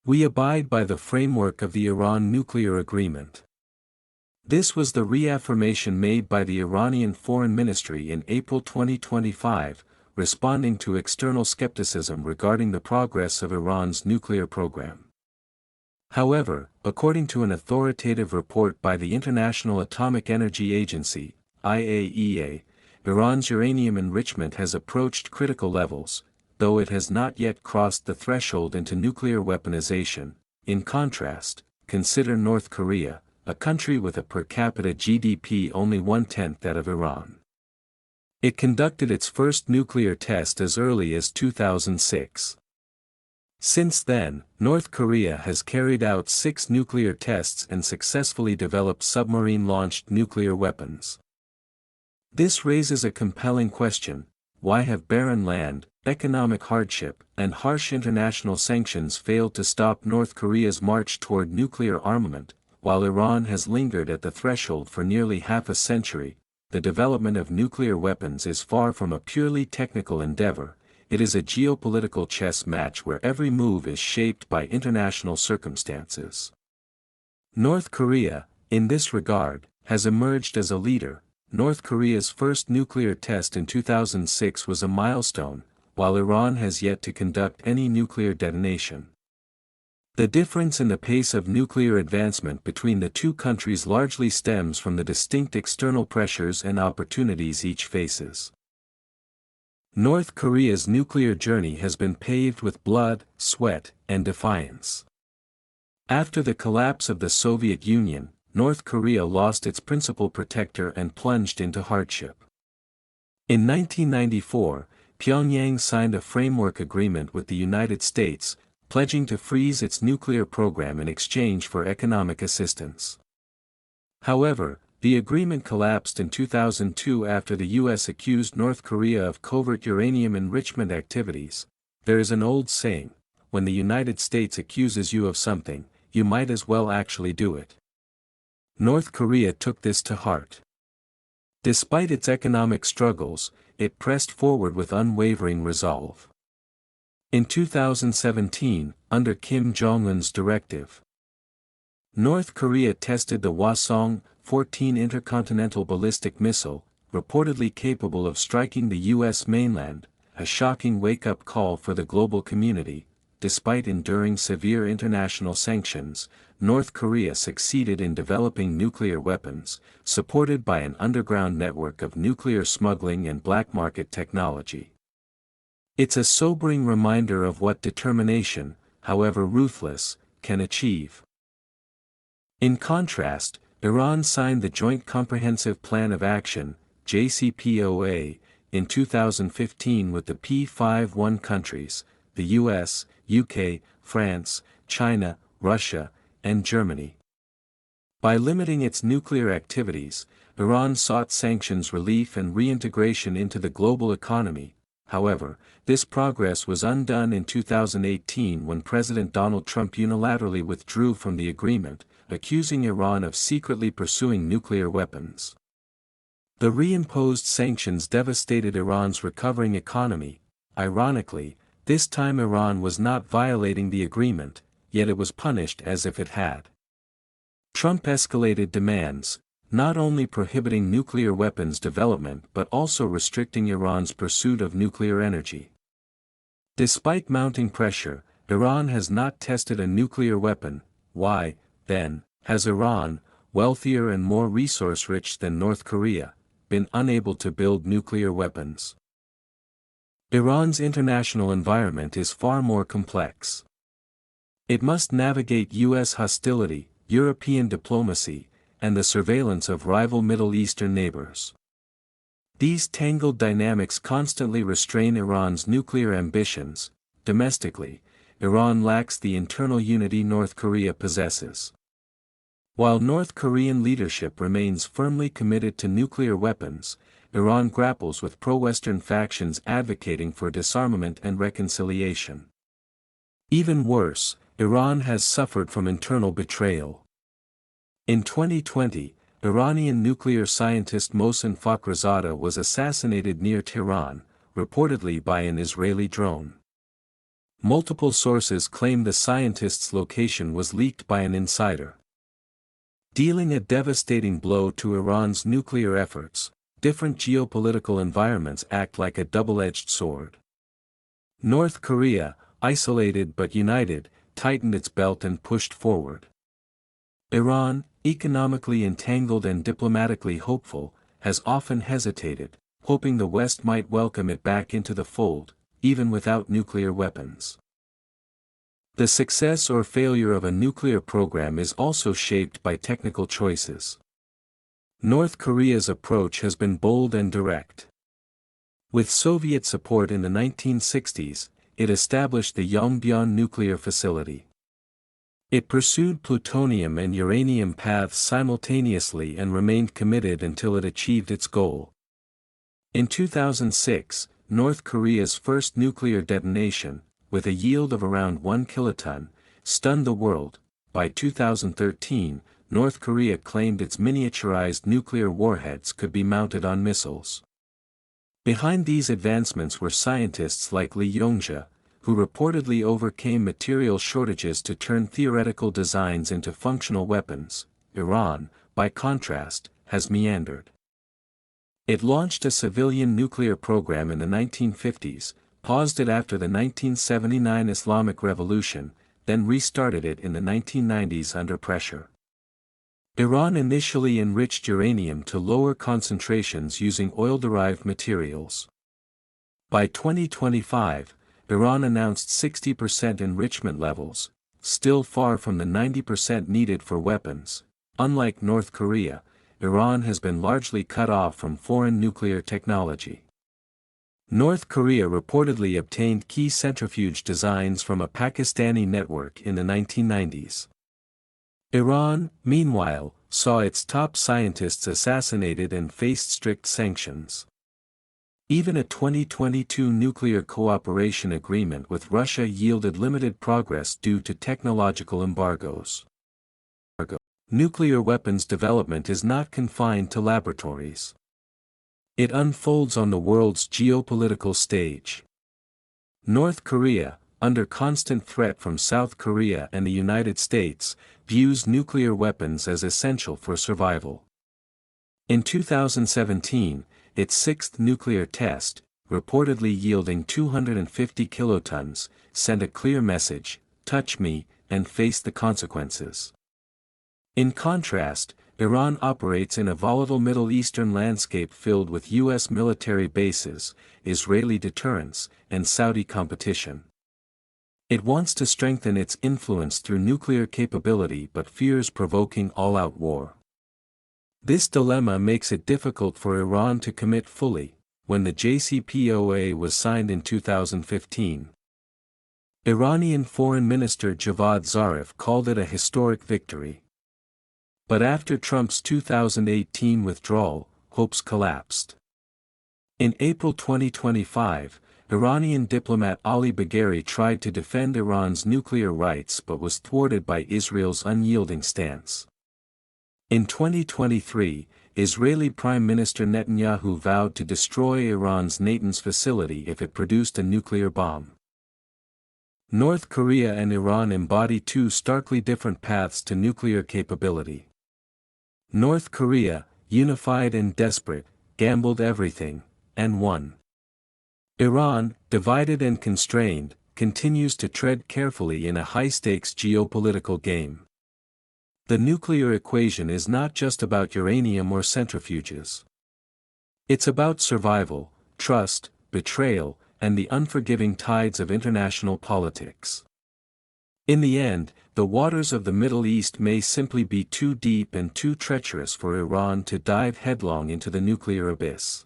We abide by the framework of the Iran nuclear agreement. This was the reaffirmation made by the Iranian Foreign Ministry in April 2025, responding to external skepticism regarding the progress of Iran's nuclear program. However, according to an authoritative report by the International Atomic Energy Agency, IAEA, Iran's uranium enrichment has approached critical levels, though it has not yet crossed the threshold into nuclear weaponization. In contrast, consider North Korea, a country with a per capita GDP only 1/10 that of Iran. It conducted its first nuclear test as early as 2006. Since then, North Korea has carried out 6 nuclear tests and successfully developed submarine-launched nuclear weapons. This raises a compelling question: why have barren land, economic hardship, and harsh international sanctions failed to stop North Korea's march toward nuclear armament, while Iran has lingered at the threshold for nearly half a century? The development of nuclear weapons is far from a purely technical endeavor. It is a geopolitical chess match where every move is shaped by international circumstances. North Korea, in this regard, has emerged as a leader. North Korea's first nuclear test in 2006 was a milestone, while Iran has yet to conduct any nuclear detonation. The difference in the pace of nuclear advancement between the two countries largely stems from the distinct external pressures and opportunities each faces. North Korea's nuclear journey has been paved with blood, sweat, and defiance. After the collapse of the Soviet Union, North Korea lost its principal protector and plunged into hardship. In 1994, Pyongyang signed a framework agreement with the United States, pledging to freeze its nuclear program in exchange for economic assistance. However, the agreement collapsed in 2002 after the U.S. accused North Korea of covert uranium enrichment activities. There is an old saying, when the United States accuses you of something, you might as well actually do it. North Korea took this to heart. Despite its economic struggles, it pressed forward with unwavering resolve. In 2017, under Kim Jong-un's directive, North Korea tested the Hwasong-14 intercontinental ballistic missile, reportedly capable of striking the U.S. mainland, a shocking wake-up call for the global community. Despite enduring severe international sanctions, North Korea succeeded in developing nuclear weapons, supported by an underground network of nuclear smuggling and black market technology. It's a sobering reminder of what determination, however ruthless, can achieve. In contrast, Iran signed the Joint Comprehensive Plan of Action, JCPOA, in 2015 with the P51 countries, the US, UK, France, China, Russia, and Germany. By limiting its nuclear activities, Iran sought sanctions relief and reintegration into the global economy. However, this progress was undone in 2018 when President Donald Trump unilaterally withdrew from the agreement, accusing Iran of secretly pursuing nuclear weapons. The reimposed sanctions devastated Iran's recovering economy. Ironically, this time Iran was not violating the agreement, yet it was punished as if it had. Trump escalated demands, not only prohibiting nuclear weapons development but also restricting Iran's pursuit of nuclear energy. Despite mounting pressure, Iran has not tested a nuclear weapon. Why, then, has Iran, wealthier and more resource-rich than North Korea, been unable to build nuclear weapons? Iran's international environment is far more complex. It must navigate U.S. hostility, European diplomacy, and the surveillance of rival Middle Eastern neighbors. These tangled dynamics constantly restrain Iran's nuclear ambitions. Domestically, Iran lacks the internal unity North Korea possesses. While North Korean leadership remains firmly committed to nuclear weapons, Iran grapples with pro-Western factions advocating for disarmament and reconciliation. Even worse, Iran has suffered from internal betrayal. In 2020, Iranian nuclear scientist Mohsen Fakhrizadeh was assassinated near Tehran, reportedly by an Israeli drone. Multiple sources claim the scientist's location was leaked by an insider. Dealing a devastating blow to Iran's nuclear efforts, different geopolitical environments act like a double-edged sword. North Korea, isolated but united, tightened its belt and pushed forward. Iran, economically entangled and diplomatically hopeful, has often hesitated, hoping the West might welcome it back into the fold, even without nuclear weapons. The success or failure of a nuclear program is also shaped by technical choices. North Korea's approach has been bold and direct. With Soviet support in the 1960s, it established the Yongbyon nuclear facility. It pursued plutonium and uranium paths simultaneously and remained committed until it achieved its goal. In 2006, North Korea's first nuclear detonation, with a yield of around 1 kiloton, stunned the world. By 2013, North Korea claimed its miniaturized nuclear warheads could be mounted on missiles. Behind these advancements were scientists like Lee Yong-jae, who reportedly overcame material shortages to turn theoretical designs into functional weapons. Iran, by contrast, has meandered. It launched a civilian nuclear program in the 1950s, paused it after the 1979 Islamic Revolution, then restarted it in the 1990s under pressure. Iran initially enriched uranium to lower concentrations using oil-derived materials. By 2025, Iran announced 60% enrichment levels, still far from the 90% needed for weapons. Unlike North Korea, Iran has been largely cut off from foreign nuclear technology. North Korea reportedly obtained key centrifuge designs from a Pakistani network in the 1990s. Iran, meanwhile, saw its top scientists assassinated and faced strict sanctions. Even a 2022 nuclear cooperation agreement with Russia yielded limited progress due to technological embargoes. Nuclear weapons development is not confined to laboratories. It unfolds on the world's geopolitical stage. North Korea, under constant threat from South Korea and the United States, views nuclear weapons as essential for survival. In 2017, its sixth nuclear test, reportedly yielding 250 kilotons, sent a clear message: touch me, and face the consequences. In contrast, Iran operates in a volatile Middle Eastern landscape filled with U.S. military bases, Israeli deterrence, and Saudi competition. It wants to strengthen its influence through nuclear capability but fears provoking all-out war. This dilemma makes it difficult for Iran to commit fully. When the JCPOA was signed in 2015, Iranian Foreign Minister Javad Zarif called it a historic victory. But after Trump's 2018 withdrawal, hopes collapsed. In April 2025, Iranian diplomat Ali Bagheri tried to defend Iran's nuclear rights but was thwarted by Israel's unyielding stance. In 2023, Israeli Prime Minister Netanyahu vowed to destroy Iran's Natanz facility if it produced a nuclear bomb. North Korea and Iran embody two starkly different paths to nuclear capability. North Korea, unified and desperate, gambled everything, and won. Iran, divided and constrained, continues to tread carefully in a high-stakes geopolitical game. The nuclear equation is not just about uranium or centrifuges. It's about survival, trust, betrayal, and the unforgiving tides of international politics. In the end, the waters of the Middle East may simply be too deep and too treacherous for Iran to dive headlong into the nuclear abyss.